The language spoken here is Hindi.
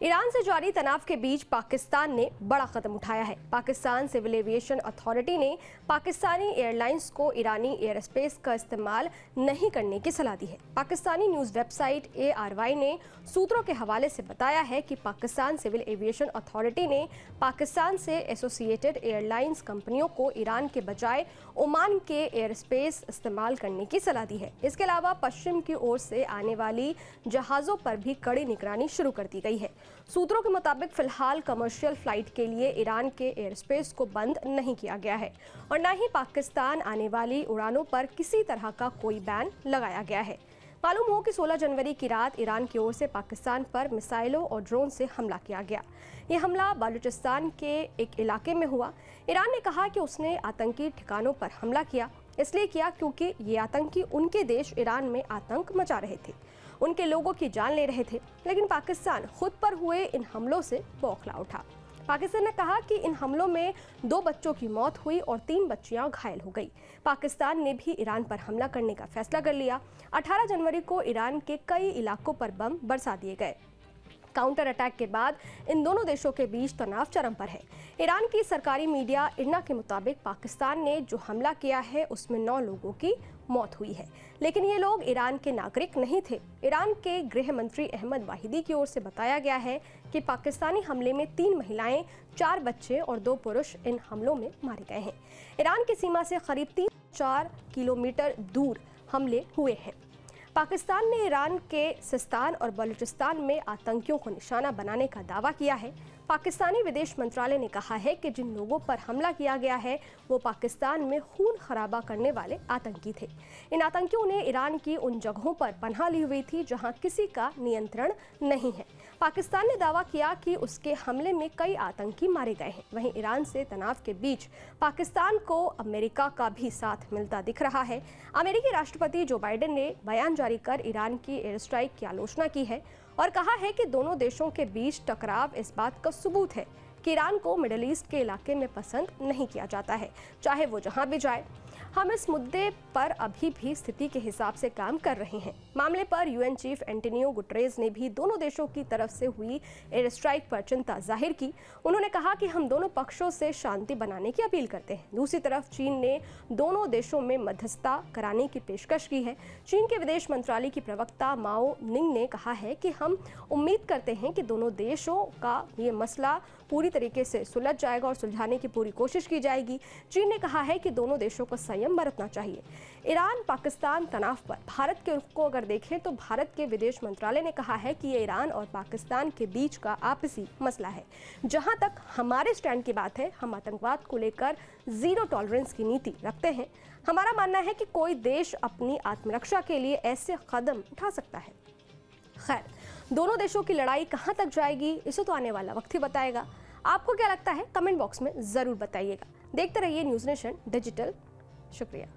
ईरान से जारी तनाव के बीच पाकिस्तान ने बड़ा कदम उठाया है। पाकिस्तान सिविल एविएशन अथॉरिटी ने पाकिस्तानी एयरलाइंस को ईरानी एयर स्पेस का इस्तेमाल नहीं करने की सलाह दी है। पाकिस्तानी न्यूज़ वेबसाइट ARY ने सूत्रों के हवाले से बताया है कि पाकिस्तान सिविल एविएशन अथॉरिटी ने पाकिस्तान से एसोसिएटेड एयरलाइंस कंपनियों को ईरान के बजाय ओमान के एयर स्पेस इस्तेमाल करने की सलाह दी है। इसके अलावा पश्चिम की ओर से आने वाली जहाज़ों पर भी कड़ी निगरानी शुरू कर दी गई है। सूत्रों के मुताबिक फिलहाल कमर्शियल फ्लाइट के लिए ईरान के एयर स्पेस को बंद नहीं किया गया है और न ही पाकिस्तान आने वाली उड़ानों पर किसी तरह का कोई बैन लगाया गया है। मालूम हो कि 16 जनवरी की रात ईरान की ओर से पाकिस्तान पर मिसाइलों और ड्रोन से हमला किया गया। ये हमला बलूचिस्तान के एक इलाके में हुआ। ईरान ने कहा कि उसने आतंकी ठिकानों पर हमला किया, इसलिए किया क्योंकि ये आतंकी उनके देश ईरान में आतंक मचा रहे थे, उनके लोगों की जान ले रहे थे। लेकिन पाकिस्तान खुद पर हुए इन हमलों से बौखला उठा। पाकिस्तान ने कहा कि इन हमलों में 2 बच्चों की मौत हुई और 3 बच्चियां घायल हो गई। पाकिस्तान ने भी ईरान पर हमला करने का फैसला कर लिया। 18 जनवरी को ईरान के कई इलाकों पर बम बरसा दिए गए। काउंटर अटैक के बाद इन दोनों देशों के बीच तनाव चरम पर है। ईरान की सरकारी मीडिया इरना के मुताबिक पाकिस्तान ने जो हमला किया है उसमें 9 लोगों की मौत हुई है, लेकिन ये लोग ईरान के नागरिक नहीं थे। ईरान के गृह मंत्री अहमद वाहिदी की ओर से बताया गया है कि पाकिस्तानी हमले में 3 महिलाएं, 4 बच्चे और 2 पुरुष इन हमलों में मारे गए हैं। ईरान की सीमा से करीब 3-4 किलोमीटर दूर हमले हुए हैं। पाकिस्तान ने ईरान के सिस्तान और बलूचिस्तान में आतंकियों को निशाना बनाने का दावा किया है। पाकिस्तानी विदेश मंत्रालय ने कहा है कि जिन लोगों पर हमला किया गया है वो पाकिस्तान में खून खराबा करने वाले आतंकी थे। इन आतंकियों ने ईरान की उन जगहों पर पनाह ली हुई थी जहां किसी का नियंत्रण नहीं है। पाकिस्तान ने दावा किया कि उसके हमले में कई आतंकी मारे गए हैं। वहीं ईरान से तनाव के बीच पाकिस्तान को अमेरिका का भी साथ मिलता दिख रहा है। अमेरिकी राष्ट्रपति जो बाइडेन ने बयान जारी कर ईरान की एयर स्ट्राइक की आलोचना की है और कहा है कि दोनों देशों के बीच टकराव इस बात का सबूत है कि ईरान को मिडिल ईस्ट के इलाके में पसंद नहीं किया जाता है, चाहे वो जहां भी जाए। हम इस मुद्दे पर अभी भी स्थिति के हिसाब से काम कर रहे हैं। मामले पर UN चीफ एंटोनियो गुटरेस ने भी दोनों देशों की तरफ से हुई एयर स्ट्राइक पर चिंता जाहिर की। उन्होंने कहा कि हम दोनों पक्षों से शांति बनाने की अपील करते हैं। दूसरी तरफ चीन ने दोनों देशों में मध्यस्थता कराने की पेशकश की है। चीन के विदेश मंत्रालय की प्रवक्ता माओ निंग ने कहा है कि हम उम्मीद करते हैं कि दोनों देशों का ये मसला पूरी तरीके से सुलझ जाएगा और सुलझाने की पूरी कोशिश की जाएगी। चीन ने कहा है कि दोनों देशों को संयम बरतना चाहिए। ईरान पाकिस्तान तनाव पर भारत के रुख को अगर देखें तो भारत के विदेश मंत्रालय ने कहा है कि ये ईरान और पाकिस्तान के बीच का आपसी मसला है। जहां तक हमारे स्टैंड की बात है, हम आतंकवाद को लेकर 0 टॉलरेंस की नीति रखते हैं। हमारा मानना है कि कोई देश अपनी आत्मरक्षा के लिए ऐसे कदम उठा सकता है। खैर, दोनों देशों की लड़ाई कहां तक जाएगी इसे तो आने वाला वक्त ही बताएगा। आपको क्या लगता है कमेंट बॉक्स में जरूर बताइएगा। देखते रहिए न्यूज़ नेशन डिजिटल। शुक्रिया।